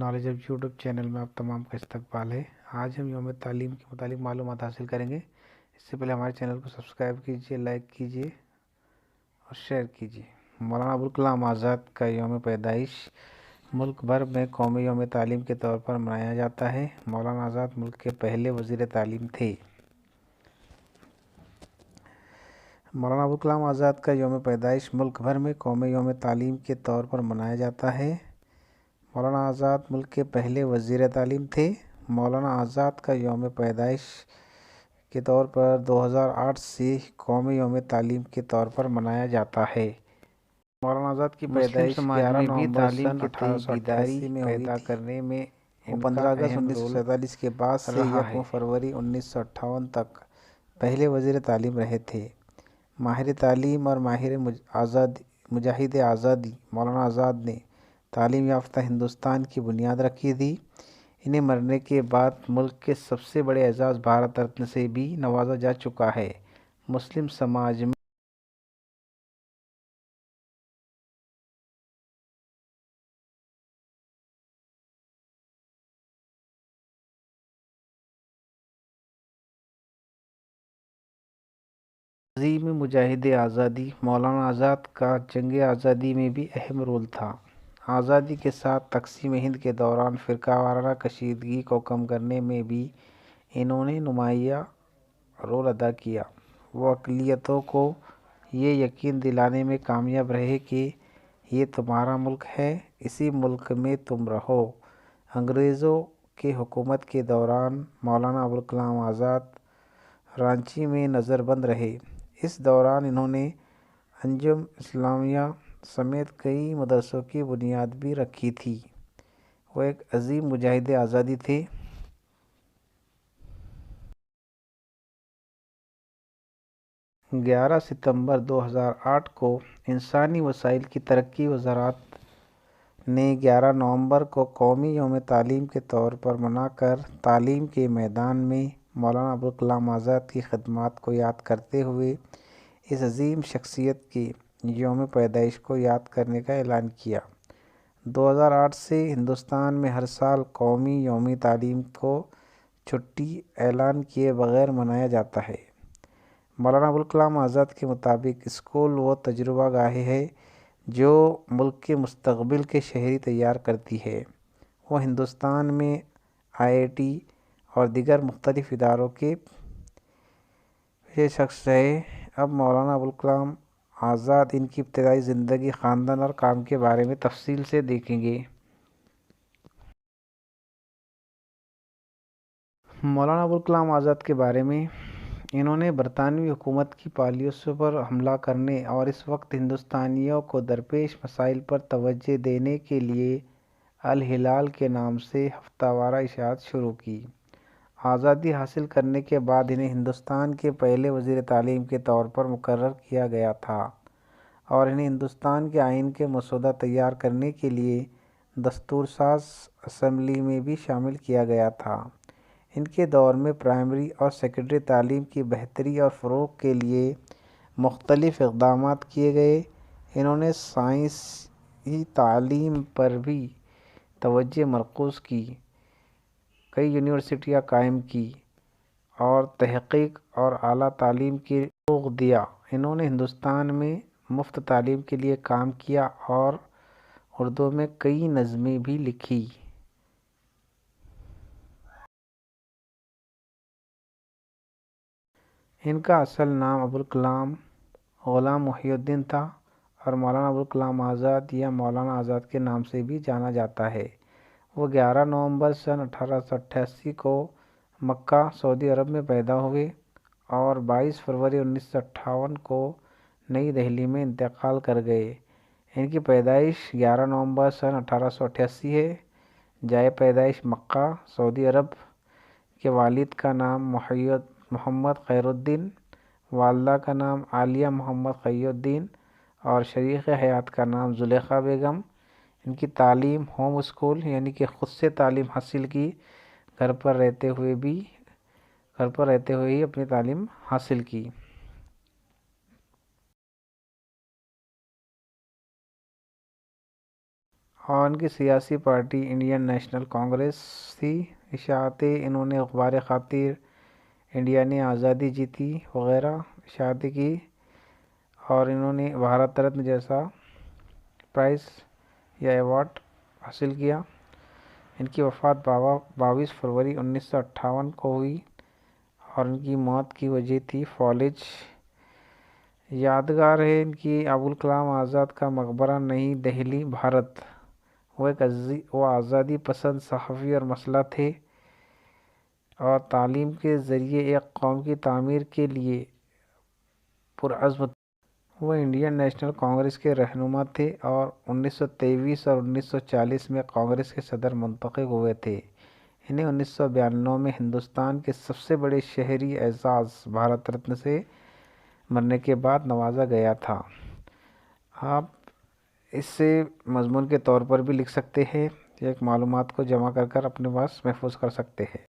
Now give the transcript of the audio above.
Knowledge اب YouTube channel میں آپ تمام کا استقبال ہے۔ آج ہم یوم تعلیم کے متعلق معلومات حاصل کریں گے۔ اس سے پہلے ہمارے چینل کو سبسکرائب کیجیے، لائک کیجیے اور شیئر کیجیے۔ مولانا ابوالکلام آزاد کا یوم پیدائش ملک بھر میں قومی یوم تعلیم کے طور پر منایا جاتا ہے۔ مولانا آزاد ملک کے پہلے وزیر تعلیم تھے۔ مولانا ابوالکلام آزاد کا یوم پیدائش ملک بھر میں قومی یوم تعلیم کے طور پر منایا جاتا ہے۔ مولانا آزاد ملک کے پہلے وزیر تعلیم تھے۔ مولانا آزاد کا یوم پیدائش کے طور پر 2008 سے قومی یوم تعلیم کے طور پر منایا جاتا ہے۔ مولانا آزاد کی پیدائش 11 نومبر سن 1888 میں پیدا کرنے میں 15 اگست 1947 کے بعد سے 1 فروری 1958 تک پہلے وزیر تعلیم رہے تھے۔ ماہر تعلیم اور ماہر مجاہد آزادی مولانا آزاد نے تعلیم یافتہ ہندوستان کی بنیاد رکھی تھی۔ انہیں مرنے کے بعد ملک کے سب سے بڑے اعزاز بھارت رتن سے بھی نوازا جا چکا ہے۔ مسلم سماج میں عظیم مجاہد آزادی مولانا آزاد کا جنگ آزادی میں بھی اہم رول تھا۔ آزادی کے ساتھ تقسیم ہند کے دوران فرقہ وارانہ کشیدگی کو کم کرنے میں بھی انہوں نے نمایاں رول ادا کیا۔ وہ اقلیتوں کو یہ یقین دلانے میں کامیاب رہے کہ یہ تمہارا ملک ہے، اسی ملک میں تم رہو۔ انگریزوں کے حکومت کے دوران مولانا ابوالکلام آزاد رانچی میں نظر بند رہے۔ اس دوران انہوں نے انجم اسلامیہ سمیت کئی مدرسوں کی بنیاد بھی رکھی تھی۔ وہ ایک عظیم مجاہد آزادی تھے۔ 11 ستمبر 2008 کو انسانی وسائل کی ترقی وزارت نے 11 نومبر کو قومی یوم تعلیم کے طور پر منا کر تعلیم کے میدان میں مولانا ابوالکلام آزاد کی خدمات کو یاد کرتے ہوئے اس عظیم شخصیت کے یوم پیدائش کو یاد کرنے کا اعلان کیا۔ 2008 سے ہندوستان میں ہر سال قومی یوم تعلیم کو چھٹی اعلان کیے بغیر منایا جاتا ہے۔ مولانا ابوالکلام آزاد کے مطابق اسکول وہ تجربہ گاہیں ہے جو ملک کے مستقبل کے شہری تیار کرتی ہے۔ وہ ہندوستان میں IIT اور دیگر مختلف اداروں کے پیشہ شخص رہے۔ اب مولانا ابوالکلام آزاد ان کی ابتدائی زندگی، خاندان اور کام کے بارے میں تفصیل سے دیکھیں گے۔ مولانا ابوالکلام آزاد کے بارے میں انہوں نے برطانوی حکومت کی پالیسیوں پر حملہ کرنے اور اس وقت ہندوستانیوں کو درپیش مسائل پر توجہ دینے کے لیے الہلال کے نام سے ہفتہ وارہ اشاعت شروع کی۔ آزادی حاصل کرنے کے بعد انہیں ہندوستان کے پہلے وزیر تعلیم کے طور پر مقرر کیا گیا تھا اور انہیں ہندوستان کے آئین کے مسودہ تیار کرنے کے لیے دستور ساز اسمبلی میں بھی شامل کیا گیا تھا۔ ان کے دور میں پرائمری اور سیکنڈری تعلیم کی بہتری اور فروغ کے لیے مختلف اقدامات کیے گئے۔ انہوں نے سائنسی تعلیم پر بھی توجہ مرکوز کی، کئی یونیورسٹیاں قائم کی اور تحقیق اور اعلیٰ تعلیم کو فروغ دیا۔ انہوں نے ہندوستان میں مفت تعلیم کے لیے کام کیا اور اردو میں کئی نظمیں بھی لکھی۔ ان کا اصل نام ابوالکلام غلام محی الدین تھا اور مولانا ابوالکلام آزاد یا مولانا آزاد کے نام سے بھی جانا جاتا ہے۔ وہ 11 نومبر سن 1888 کو مکہ، سعودی عرب میں پیدا ہوئے اور 22 فروری 1958 کو نئی دہلی میں انتقال کر گئے۔ ان کی پیدائش 11 نومبر سن 1888 ہے۔ جائے پیدائش مکہ، سعودی عرب۔ کے والد کا نام محمد خیر الدین، والدہ کا نام عالیہ محمد خیر الدین اور شریک حیات کا نام زلیخا بیگم۔ ان کی تعلیم ہوم اسکول یعنی کہ خود سے تعلیم حاصل کی، گھر پر رہتے ہوئے ہی اپنی تعلیم حاصل کی۔ اور ان کی سیاسی پارٹی انڈین نیشنل کانگریس تھی۔ اشاعتیں انہوں نے اخبار خاطر انڈیا نے آزادی جیتی وغیرہ اشاعتیں کی، اور انہوں نے بھارت رتن جیسا پرائز یا ایوارڈ حاصل کیا۔ ان کی وفات 22 فروری 1958 کو ہوئی، اور ان کی موت کی وجہ تھی فالج۔ یادگار ہے ان کی ابوالکلام آزاد کا مقبرہ، نئی دہلی، بھارت۔ وہ آزادی پسند صحافی اور مسئلہ تھے، اور تعلیم کے ذریعے ایک قوم کی تعمیر کے لیے پرعزم تھے۔ وہ انڈین نیشنل کانگریس کے رہنما تھے، اور 1923 اور 1940 میں کانگریس کے صدر منتخب ہوئے تھے۔ انہیں 1992 میں ہندوستان کے سب سے بڑے شہری اعزاز بھارت رتن سے مرنے کے بعد نوازا گیا تھا۔ آپ اس سے مضمون کے طور پر بھی لکھ سکتے ہیں، ایک معلومات کو جمع کر اپنے پاس محفوظ کر سکتے ہیں۔